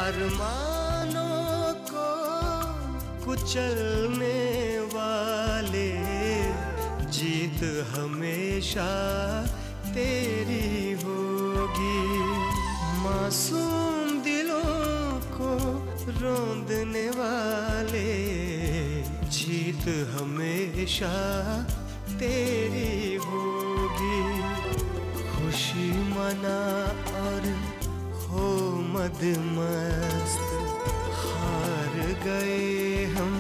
अरमानों को कुचलने वाले, जीत हमेशा तेरी होगी। मासूम दिलों को रोंदने वाले, जीत हमेशा तेरी होगी। खुशी मना और हो मदमस्त, हार गए हम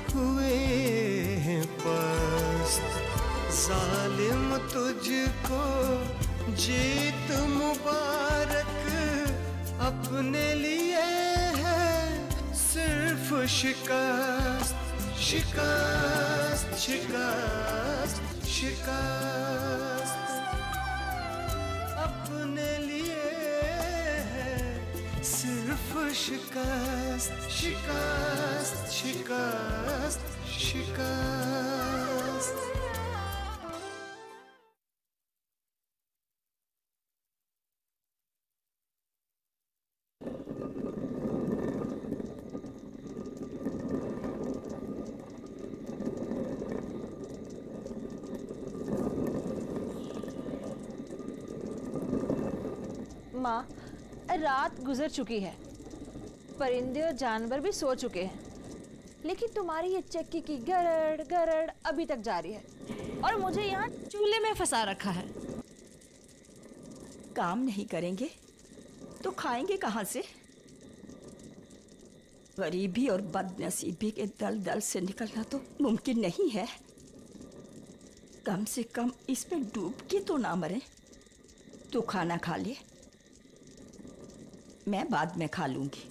हुए हैं पस्त। जालिम तुझको जीत मुबारक, अपने लिए है सिर्फ शिकस्त। शिकस्त शिकस्त शिकस्त, अपने लिए है सिर्फ शिकस्त। शिकस्त शिकस्त शिकस्त। माँ, रात गुजर चुकी है, परिंदे और जानवर भी सो चुके हैं, लेकिन तुम्हारी ये चक्की की गरड़ गरड़ अभी तक जारी है और मुझे यहाँ चूल्हे में फंसा रखा है। काम नहीं करेंगे तो खाएंगे कहाँ से? गरीबी और बदनसीबी के दलदल से निकलना तो मुमकिन नहीं है। कम से कम इसमें डूब के तो ना मरे। तू खाना खा ले, मैं बाद में खा लूंगी।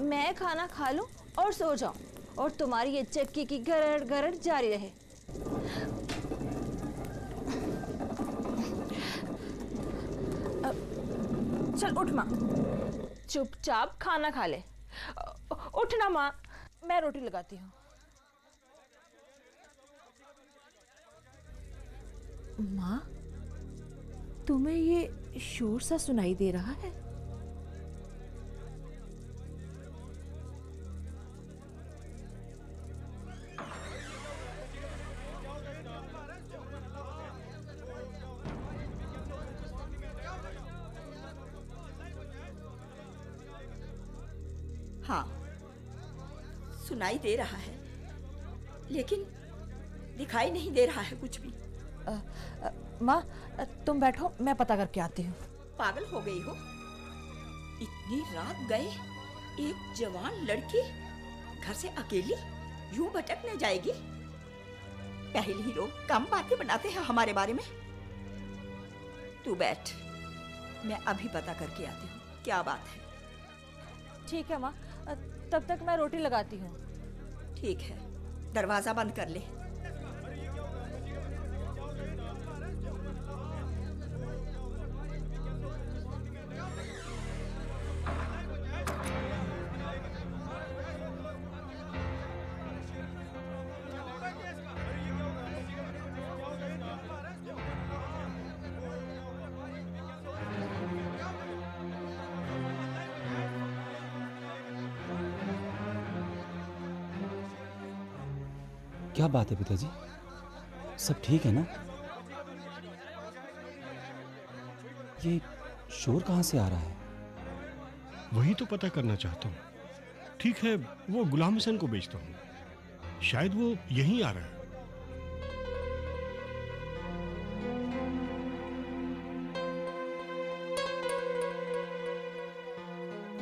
मैं खाना खा लूं और सो जाऊं और तुम्हारी ये चक्की की गरड़ गरड़ जारी रहे। चल उठ माँ, चुपचाप खाना खा ले। उठ ना माँ, मैं रोटी लगाती हूँ। माँ, तुम्हें ये शोर सा सुनाई दे रहा है? हाँ, सुनाई दे रहा है, लेकिन दिखाई नहीं दे रहा है कुछ भी। माँ, तुम बैठो, मैं पता करके आती हूँ। पागल हो गई हो? इतनी रात गए एक जवान लड़की घर से अकेली यूं भटकने जाएगी? पहले ही लोग कम बातें बनाते हैं हमारे बारे में। तू बैठ, मैं अभी पता करके आती हूँ क्या बात है। ठीक है माँ, तब तक मैं रोटी लगाती हूँ। ठीक है, दरवाजा बंद कर ले। क्या बात है पिताजी, सब ठीक है ना? ये शोर कहाँ से आ रहा है? वही तो पता करना चाहता हूँ। ठीक है, वो गुलाम हुसैन को बेचता हूँ, शायद वो यहीं आ रहा है।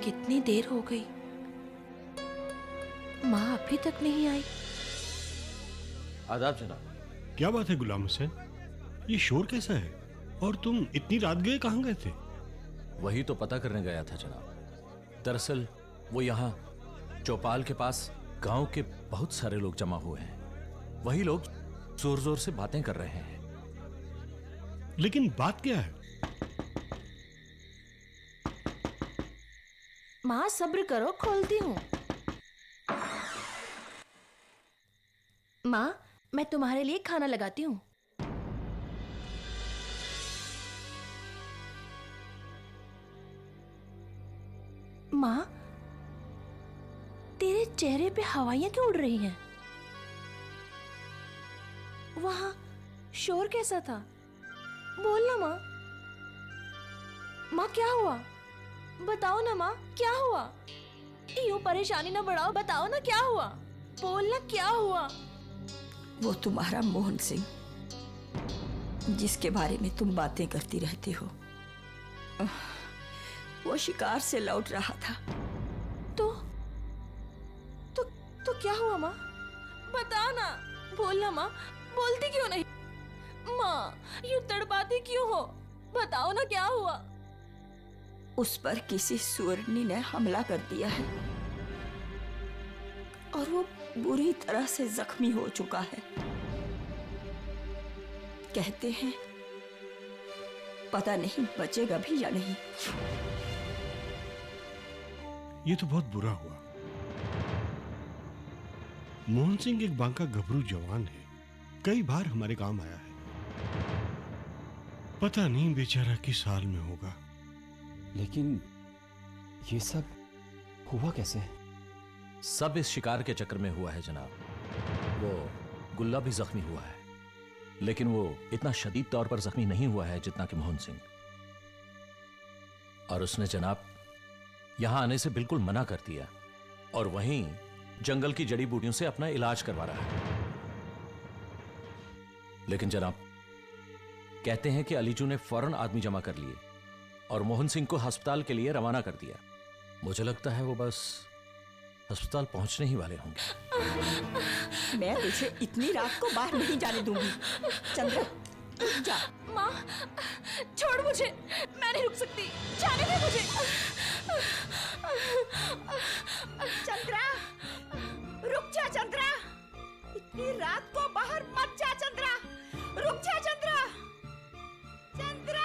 कितनी देर हो गई, माँ अभी तक नहीं आई। आदाब जनाब। क्या बात है गुलाम हुसैन, ये शोर कैसा है और तुम इतनी रात गए, कहाँ गए थे? वही तो पता करने गया था जनाब। दरअसल वो यहाँ चौपाल के पास गांव के बहुत सारे लोग जमा हुए हैं। वही लोग जोर जोर से बातें कर रहे हैं। लेकिन बात क्या है? माँ सब्र करो, खोलती हूँ। माँ, मैं तुम्हारे लिए खाना लगाती हूँ। माँ, तेरे चेहरे पे हवाइयां क्यों उड़ रही हैं? वहां शोर कैसा था? बोल ना माँ। माँ क्या हुआ? बताओ ना माँ, क्या हुआ? यूं परेशानी ना बढ़ाओ, बताओ ना क्या हुआ? बोल ना क्या हुआ? वो तुम्हारा मोहन सिंह, जिसके बारे में तुम बातें करती रहती हो, वो शिकार से लौट रहा था। तो क्या हुआ माँ? बता ना, बोल ना माँ, बोलती क्यों नहीं? माँ, यूं तड़पाती क्यों हो? बताओ ना क्या हुआ? उस पर किसी सुअरनी ने हमला कर दिया है और वो बुरी तरह से जख्मी हो चुका है। कहते हैं पता नहीं बचेगा भी या नहीं। ये तो बहुत बुरा हुआ। मोहन सिंह एक बांका गभरू जवान है, कई बार हमारे काम आया है। पता नहीं बेचारा किस हाल में होगा। लेकिन ये सब हुआ कैसे? सब इस शिकार के चक्कर में हुआ है जनाब। वो गुल्ला भी जख्मी हुआ है, लेकिन वो इतना शदीद तौर पर जख्मी नहीं हुआ है जितना कि मोहन सिंह। और उसने जनाब यहां आने से बिल्कुल मना कर दिया और वहीं जंगल की जड़ी बूटियों से अपना इलाज करवा रहा है। लेकिन जनाब कहते हैं कि अलीजू ने फौरन आदमी जमा कर लिए और मोहन सिंह को अस्पताल के लिए रवाना कर दिया। मुझे लगता है वो बस अस्पताल पहुंचने ही वाले होंगे। मैं तुझे इतनी रात को बाहर नहीं जाने दूंगी। चंद्रा, जा। माँ, छोड़ मुझे, मैं नहीं रुक सकती, जाने दे मुझे। चंद्रा, रुक जा चंद्रा, इतनी रात को बाहर मत जा चंद्रा, रुक जा चंद्रा, चंद्रा।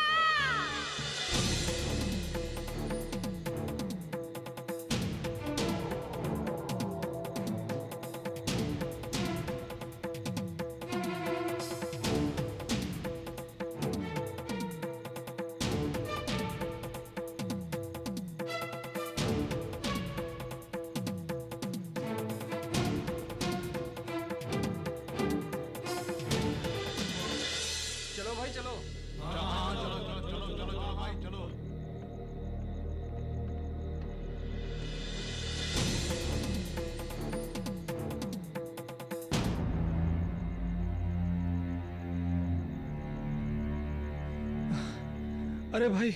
अरे भाई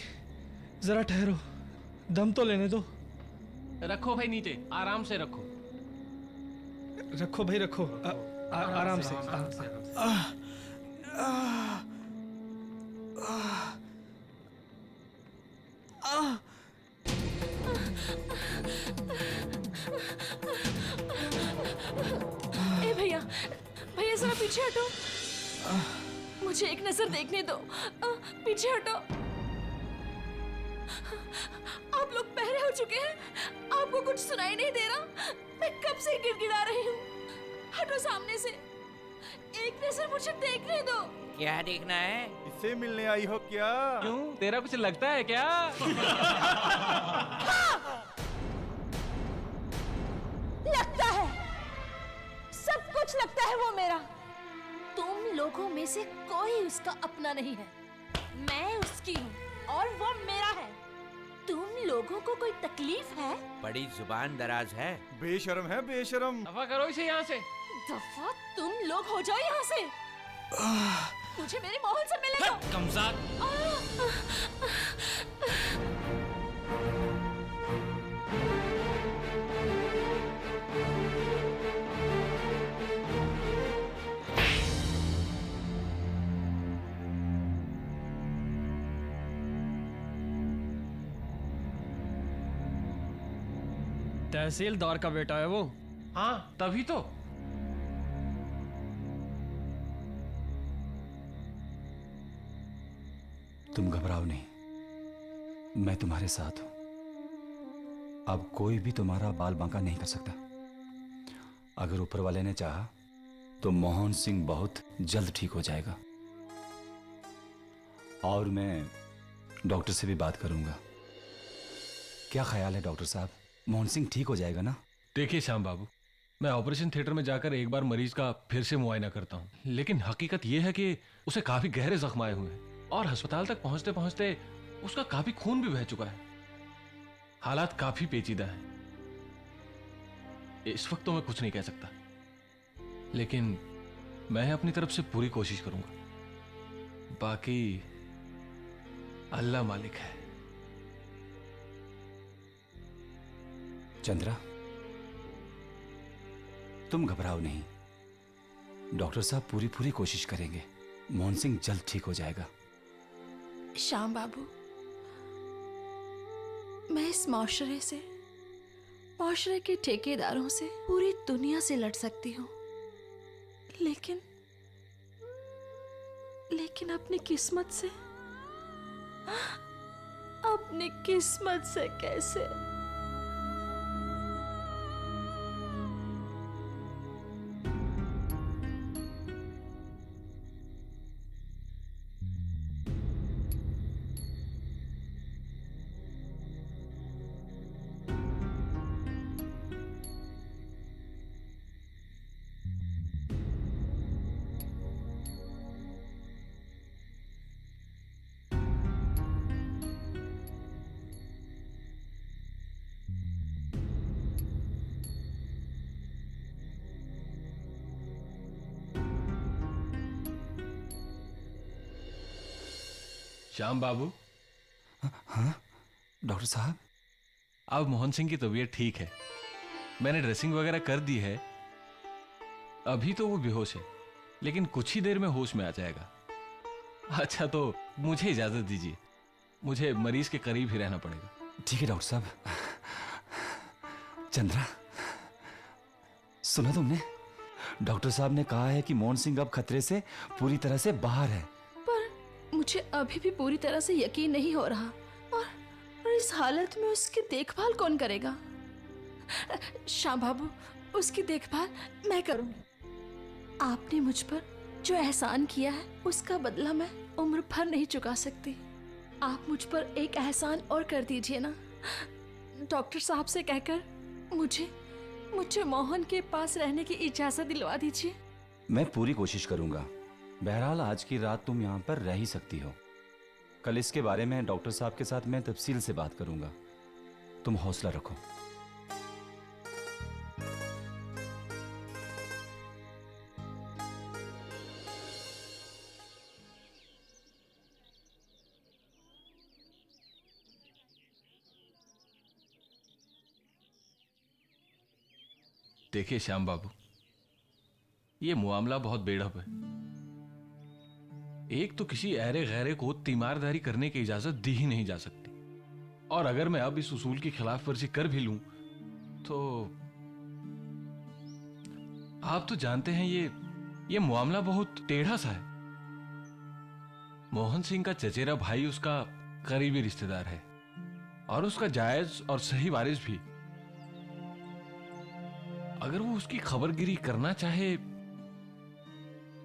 जरा ठहरो, दम तो लेने दो। रखो भाई नीचे, आराम से रखो। रखो भाई रखो, आराम से। ए भैया, भैया जरा पीछे हटो, मुझे एक नजर देखने दो। पीछे हटो। आप लोग बहरे हो चुके हैं, आपको कुछ सुनाई नहीं दे रहा? मैं कब से गिड़गिड़ा रही हूँ। हटो सामने से, एक नजर मुझे देखने दो। क्या देखना है? इससे मिलने आई हो क्या? क्यों, तेरा कुछ लगता है क्या? लगता है, सब कुछ लगता है वो मेरा। तुम लोगों में से कोई उसका अपना नहीं है, मैं उसकी हूँ और वो मेरा है। तुम लोगों को कोई तकलीफ है? बड़ी जुबान दराज है। बेशरम है, बेशरम। दफा करो इसे यहाँ से। दफा तुम लोग हो जाओ यहाँ से। मुझे मेरे मोहन से मिले दो। कमज़ाद। तहसीलदार का बेटा है वो। हाँ तभी तो। तुम घबराओ नहीं, मैं तुम्हारे साथ हूं। अब कोई भी तुम्हारा बाल बांका नहीं कर सकता। अगर ऊपर वाले ने चाहा तो मोहन सिंह बहुत जल्द ठीक हो जाएगा। और मैं डॉक्टर से भी बात करूंगा क्या ख्याल है डॉक्टर साहब, मोहन सिंह ठीक हो जाएगा ना? देखिए श्याम बाबू, मैं ऑपरेशन थिएटर में जाकर एक बार मरीज का फिर से मुआयना करता हूँ, लेकिन हकीकत यह है कि उसे काफी गहरे जख्म आए हुए हैं और अस्पताल तक पहुंचते पहुंचते उसका काफी खून भी बह चुका है। हालात काफी पेचीदा है। इस वक्त तो मैं कुछ नहीं कह सकता, लेकिन मैं अपनी तरफ से पूरी कोशिश करूंगा। बाकी अल्लाह मालिक है। चंद्रा, तुम घबराओ नहीं, डॉक्टर साहब पूरी कोशिश करेंगे। मोहन सिंह जल्द ठीक हो जाएगा। श्याम बाबू, मैं इस माशरे से, माशरे के ठेकेदारों से, पूरी दुनिया से लड़ सकती हूँ, लेकिन अपनी किस्मत से कैसे? श्याम बाबू। हाँ डॉक्टर साहब। अब मोहन सिंह की तबीयत ठीक है, मैंने ड्रेसिंग वगैरह कर दी है। अभी तो वो बेहोश है, लेकिन कुछ ही देर में होश में आ जाएगा। अच्छा, तो मुझे इजाजत दीजिए, मुझे मरीज के करीब ही रहना पड़ेगा। ठीक है डॉक्टर साहब। चंद्रा, सुना तुमने? डॉक्टर साहब ने कहा है कि मोहन सिंह अब खतरे से पूरी तरह से बाहर है। मुझे अभी भी पूरी तरह से यकीन नहीं हो रहा, और इस हालत में उसकी देखभाल कौन करेगा? श्याम बाबू, उसकी देखभाल मैं करूंगी। आपने मुझ पर जो एहसान किया है, उसका बदला मैं उम्र भर नहीं चुका सकती। आप मुझ पर एक एहसान और कर दीजिए ना, डॉक्टर साहब से कहकर मुझे मोहन के पास रहने की इजाजत दिलवा दीजिए। मैं पूरी कोशिश करूंगा। बहरहाल आज की रात तुम यहाँ पर रह ही सकती हो। कल इसके बारे में डॉक्टर साहब के साथ मैं तफसील से बात करूंगा। तुम हौसला रखो। देखिए श्याम बाबू, ये मामला बहुत बेढप है। एक तो किसी अहरे गहरे को तीमारदारी करने की इजाजत दी ही नहीं जा सकती, और अगर मैं अब इस उसूल की खिलाफ वर्जी कर भी लूं तो आप तो जानते हैं ये मामला बहुत टेढ़ा सा है। मोहन सिंह का चचेरा भाई उसका करीबी रिश्तेदार है, और उसका जायज और सही वारिस भी। अगर वो उसकी खबरगिरी करना चाहे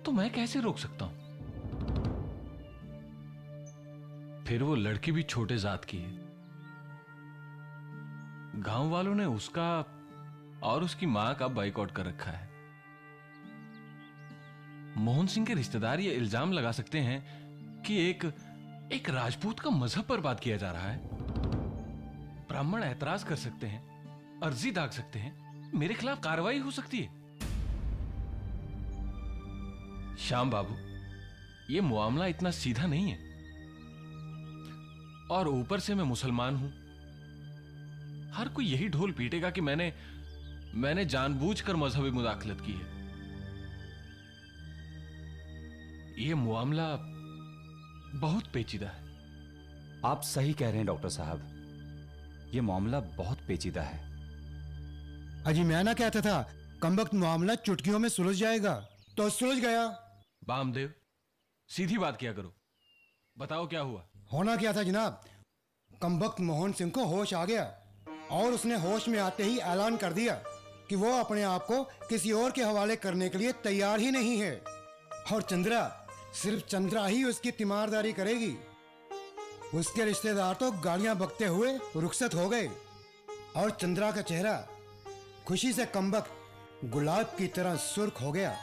तो मैं कैसे रोक सकता हूं? फिर वो लड़की भी छोटे जात की है। गांव वालों ने उसका और उसकी मां का बाइकआउट कर रखा है। मोहन सिंह के रिश्तेदार ये इल्जाम लगा सकते हैं कि एक राजपूत का मजहब पर बात किया जा रहा है। ब्राह्मण ऐतराज कर सकते हैं, अर्जी दाग सकते हैं, मेरे खिलाफ कार्रवाई हो सकती है। श्याम बाबू, ये मामला इतना सीधा नहीं है, और ऊपर से मैं मुसलमान हूं। हर कोई यही ढोल पीटेगा कि मैंने जानबूझकर मजहबी मुदाखलत की है। यह मामला बहुत पेचीदा है। आप सही कह रहे हैं डॉक्टर साहब, यह मामला बहुत पेचीदा है। अजी मैं ना कहता था कमबख्त मामला चुटकियों में सुलझ जाएगा, तो सुलझ गया। बामदेव, सीधी बात किया करो, बताओ क्या हुआ? होना क्या था जनाब, कमबख्त मोहन सिंह को होश आ गया, और उसने होश में आते ही ऐलान कर दिया कि वो अपने आप को किसी और के हवाले करने के लिए तैयार ही नहीं है, और चंद्रा, सिर्फ चंद्रा ही उसकी तीमारदारी करेगी। उसके रिश्तेदार तो गालियां बकते हुए रुखसत हो गए और चंद्रा का चेहरा खुशी से कमबख्त गुलाब की तरह सुर्ख हो गया।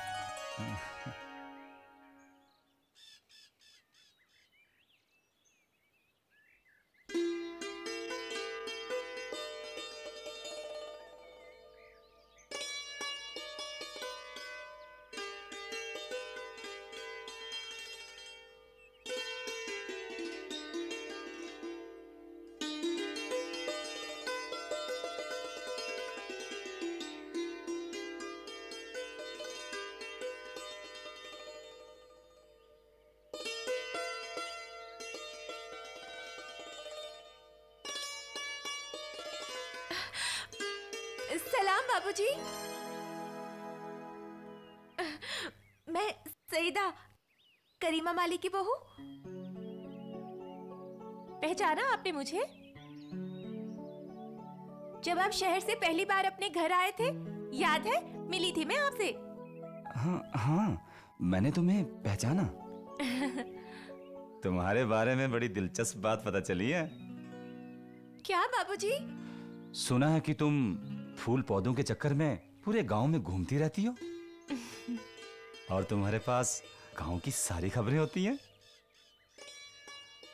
सलाम बाबूजी। मैं सईदा, करीमा माली की बहू। पहचाना आपने मुझे? जब आप शहर से पहली बार अपने घर आए थे, याद है? मिली थी मैं आपसे। हाँ हाँ, मैंने तुम्हें पहचाना। तुम्हारे बारे में बड़ी दिलचस्प बात पता चली है। क्या बाबूजी? सुना है कि तुम फूल पौधों के चक्कर में पूरे गांव में घूमती रहती हो और तुम्हारे पास गांव की सारी खबरें होती हैं।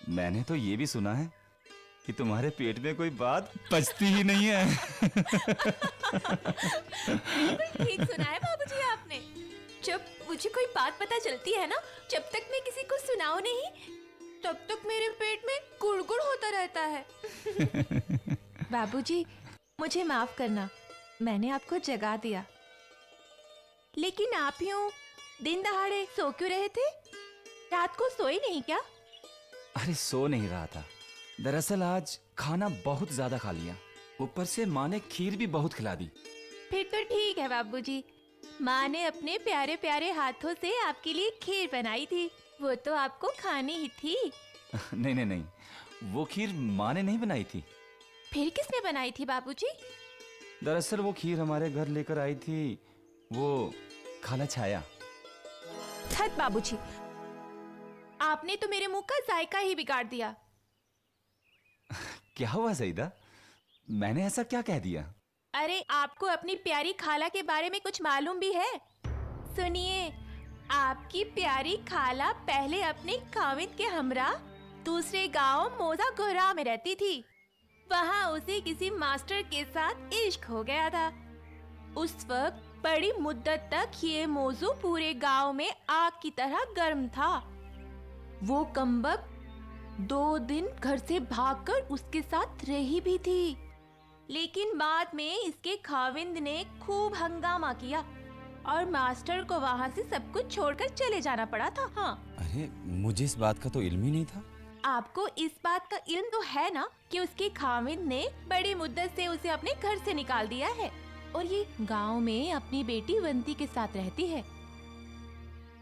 मैंने तो ये भी सुना है कि तुम्हारे पेट में कोई बात पचती ही नहीं है। ठीक सुना है बाबूजी आपने। जब मुझे कोई बात पता चलती है ना, जब तक मैं किसी को सुनाऊं नहीं, तब तक मेरे पेट में गुड़गुड़ होता रहता है। बाबूजी, मुझे माफ करना, मैंने आपको जगा दिया। लेकिन आप यूं दिन दहाड़े सो क्यों रहे थे? रात को सोए नहीं क्या? अरे सो नहीं रहा था, दरअसल आज खाना बहुत ज्यादा खा लिया, ऊपर से माँ ने खीर भी बहुत खिला दी। फिर तो ठीक है बाबूजी, माँ ने अपने प्यारे प्यारे हाथों से आपके लिए खीर बनाई थी, वो तो आपको खानी ही थी। नहीं नहीं नहीं, वो खीर माँ ने नहीं बनाई थी। फिर किसने बनाई थी बाबूजी? दरअसल वो खीर हमारे घर लेकर आई थी वो खाला छाया। हद बाबूजी, आपने तो मेरे मुंह का जायका ही बिगाड़ दिया। क्या हुआ सईदा, मैंने ऐसा क्या कह दिया? अरे आपको अपनी प्यारी खाला के बारे में कुछ मालूम भी है? सुनिए, आपकी प्यारी खाला पहले अपने खाविंद के हमरा दूसरे गांव मोजा गोहरा में रहती थी। वहाँ उसे किसी मास्टर के साथ इश्क हो गया था। उस वक्त बड़ी मुद्दत तक ये मौजू पूरे गांव में आग की तरह गर्म था। वो कमबख्त 2 दिन घर से भागकर उसके साथ रही भी थी, लेकिन बाद में इसके खाविंद ने खूब हंगामा किया और मास्टर को वहाँ से सब कुछ छोड़कर चले जाना पड़ा था। हाँ, अरे मुझे इस बात का तो इल्म ही नहीं था। आपको इस बात का इल्म तो है ना कि उसके खाविंद ने बड़ी मुद्दत से उसे अपने घर से निकाल दिया है और ये गांव में अपनी बेटी वंती के साथ रहती है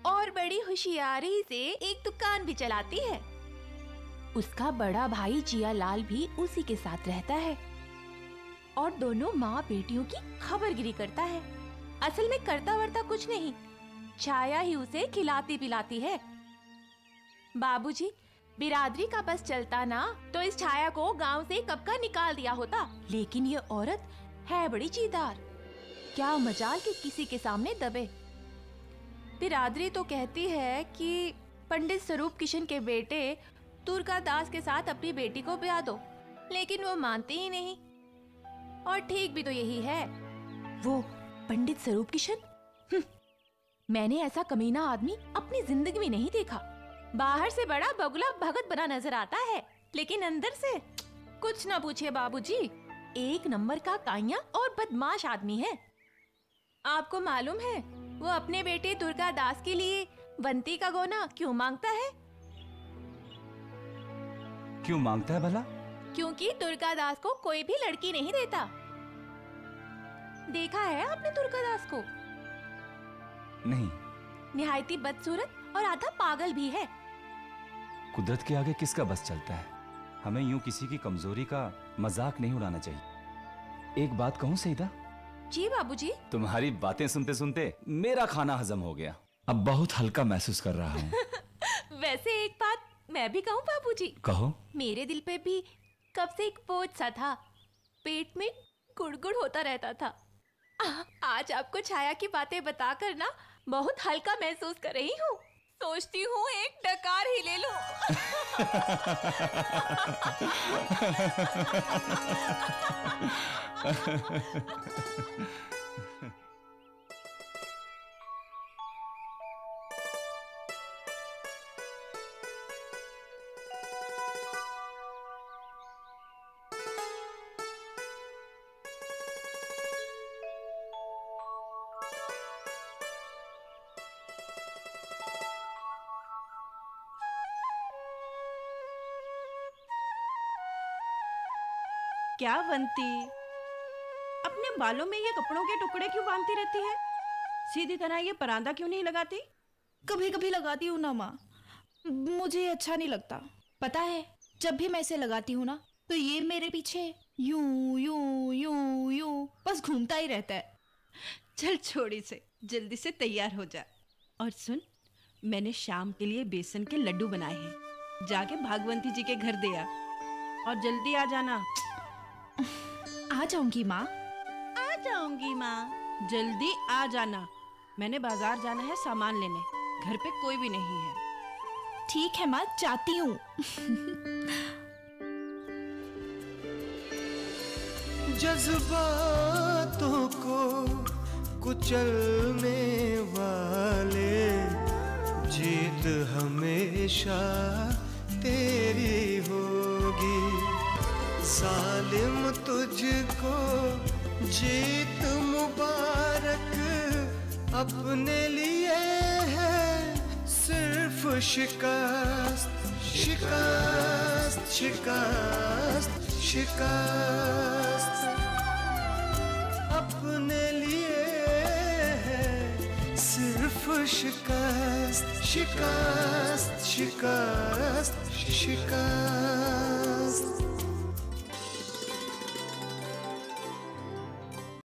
और बड़ी होशियारी से एक दुकान भी चलाती है। उसका बड़ा भाई जिया लाल भी उसी के साथ रहता है और दोनों माँ बेटियों की खबरगिरी करता है। असल में करता वर्ता कुछ नहीं, छाया ही उसे खिलाती पिलाती है। बाबूजी, बिरादरी का बस चलता ना तो इस छाया को गांव से कब का निकाल दिया होता, लेकिन ये औरत है बड़ी चीदार, क्या मजाल कि किसी के सामने दबे। बिरादरी तो कहती है कि पंडित स्वरूप किशन के बेटे दुर्गा दास के साथ अपनी बेटी को ब्याह दो, लेकिन वो मानते ही नहीं। और ठीक भी तो यही है। वो पंडित स्वरूप किशन, मैंने ऐसा कमीना आदमी अपनी जिंदगी में नहीं देखा। बाहर से बड़ा बगुला भगत बना नजर आता है, लेकिन अंदर से कुछ ना पूछिए बाबूजी, एक नंबर का काइया और बदमाश आदमी है। आपको मालूम है वो अपने बेटे दुर्गा दास के लिए वंती का गौना क्यों मांगता है? क्यों मांगता है भला? क्योंकि दुर्गा दास को कोई भी लड़की नहीं देता। देखा है आपने दुर्गा दास को? नहीं। निहायती बदसूरत और आधा पागल भी है। कुदरत के आगे किसका बस चलता है? हमें यूं किसी की कमजोरी का मजाक नहीं उड़ाना चाहिए। एक बात कहूं सईदा? जी बाबूजी। तुम्हारी बातें सुनते सुनते मेरा खाना हजम हो गया, अब बहुत हल्का महसूस कर रहा हूँ। वैसे एक बात मैं भी कहूँ बाबूजी? कहो। मेरे दिल पे भी कब से एक बोझ सा था, पेट में गुड़गुड़ होता रहता था। आज आपको छाया की बातें बताकर ना बहुत हल्का महसूस कर रही हूँ। सोचती हूँ एक डकार ही ले लूं। क्या बंती, अपने बालों में ये कपड़ों के टुकड़े क्यों बांधती रहती है? सीधी तरह ये परांदा क्यों नहीं लगाती? कभी कभी लगाती हूँ ना माँ, मुझे अच्छा नहीं लगता। पता है, जब भी मैं इसे लगाती हूँ ना तो ये मेरे पीछे यूं यूं यूं यूं बस घूमता ही रहता है। चल छोड़ इसे, जल्दी से तैयार हो जा। और सुन, मैंने शाम के लिए बेसन के लड्डू बनाए हैं, जाके भागवंती जी के घर दे आ और जल्दी आ जाना। आ जाऊंगी माँ। आ जाऊंगी माँ, जल्दी आ जाना। मैंने बाजार जाना है सामान लेने, घर पे कोई भी नहीं है। ठीक है माँ, जाती हूँ। जज्बातों को कुचलने वाले, जीत हमेशा तेरी होगी। जालिम तुझको जीत मुबारक, अपने लिए है सिर्फ शिकस्त शिकस्त शिकस्त शिकस्त। अपने लिए है सिर्फ शिकस्त शिकस्त शिकस्त शिकस्त।